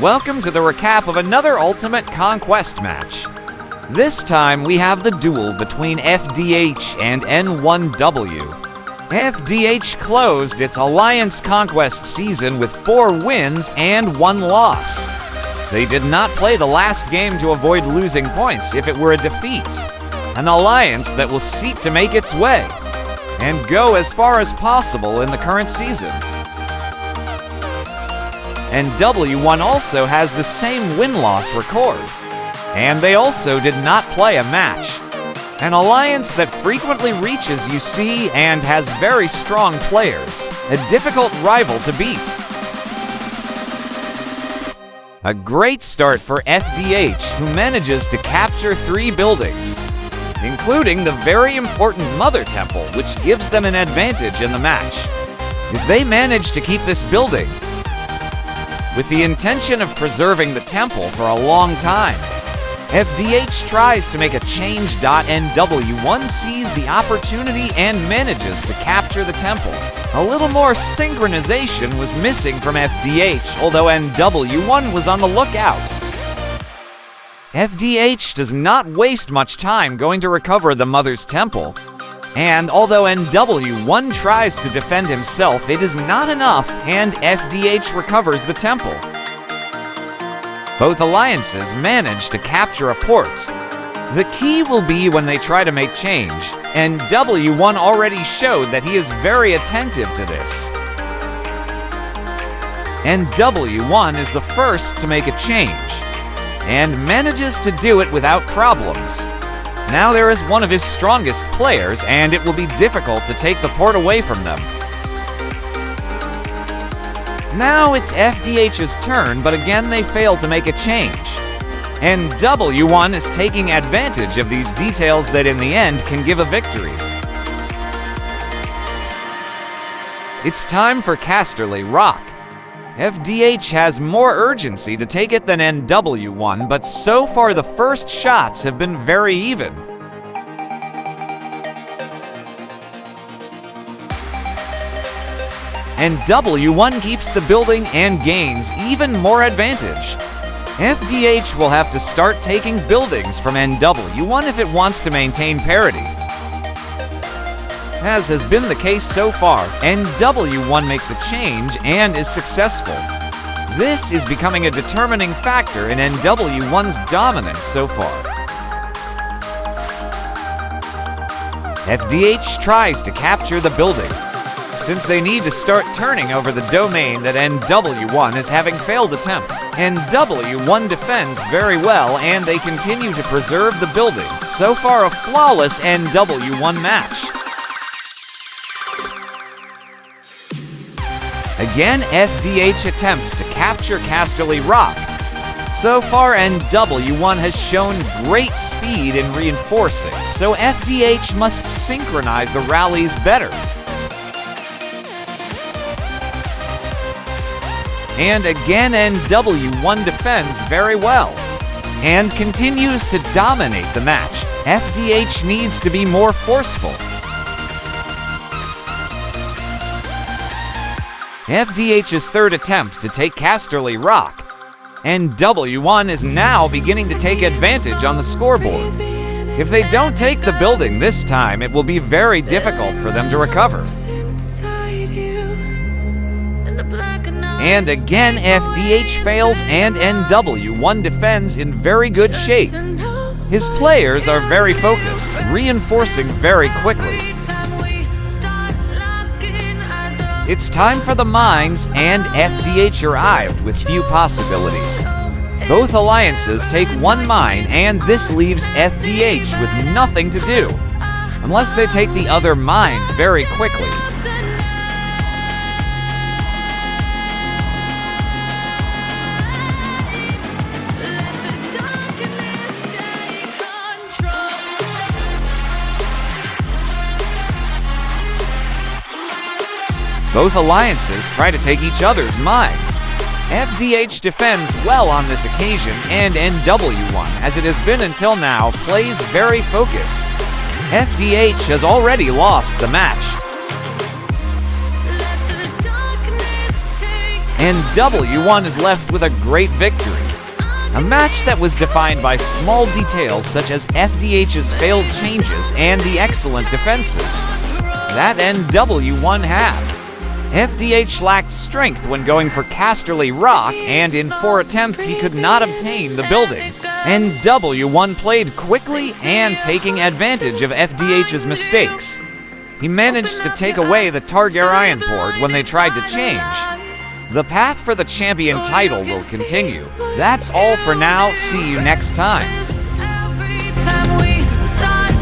Welcome to the recap of another Ultimate Conquest match. This time we have the duel between FDH and N1W. FDH closed its Alliance Conquest season with 4 wins and 1 loss. They did not play the last game to avoid losing points if it were a defeat. An alliance that will seek to make its way and go as far as possible in the current season. NW1 also has the same win-loss record, and they also did not play a match. An alliance that frequently reaches UC and has very strong players, a difficult rival to beat. A great start for FDH, who manages to capture 3 buildings, including the very important Mother Temple, which gives them an advantage in the match. If they manage to keep this building, with the intention of preserving the temple for a long time, FDH tries to make a change. NW1 sees the opportunity and manages to capture the temple. A little more synchronization was missing from FDH, although NW1 was on the lookout. FDH does not waste much time going to recover the Mother's Temple, and although NW1 tries to defend himself, it is not enough, and FDH recovers the temple. Both alliances manage to capture a port. The key will be when they try to make change, and NW1 already showed that he is very attentive to this. NW1 is the first to make a change, and manages to do it without problems. Now there is one of his strongest players, and it will be difficult to take the port away from them. Now it's FDH's turn, but again they fail to make a change. NW1 is taking advantage of these details that in the end can give a victory. It's time for Casterly Rock. FDH has more urgency to take it than NW1, but so far the first shots have been very even. NW1 keeps the building and gains even more advantage. FDH will have to start taking buildings from NW1 if it wants to maintain parity. As has been the case so far, NW1 makes a change and is successful. This is becoming a determining factor in NW1's dominance so far. FDH tries to capture the building, since they need to start turning over the domain that NW1 is having failed attempt. NW1 defends very well, and they continue to preserve the building. So far, a flawless NW1 match. Again, FDH attempts to capture Casterly Rock. So far, NW1 has shown great speed in reinforcing, so FDH must synchronize the rallies better. And again, NW1 defends very well and continues to dominate the match. FDH needs to be more forceful. FDH's third attempt to take Casterly Rock. NW1 is now beginning to take advantage on the scoreboard. If they don't take the building this time, it will be very difficult for them to recover. And again, FDH fails, and NW1 defends in very good shape. His players are very focused, reinforcing very quickly. It's time for the mines, and FDH arrived with few possibilities. Both alliances take 1 mine, and this leaves FDH with nothing to do, unless they take the other mine very quickly. Both alliances try to take each other's mine. FDH defends well on this occasion, and NW1, as it has been until now, plays very focused. FDH has already lost the match. NW1 is left with a great victory. A match that was defined by small details such as FDH's failed changes and the excellent defenses that NW1 had. FDH lacked strength when going for Casterly Rock, and in 4 attempts he could not obtain the building. NW1 played quickly and taking advantage of FDH's mistakes. He managed to take away the Targaryen board when they tried to change. The path for the champion title will continue. That's all for now. See you next time. Every time we start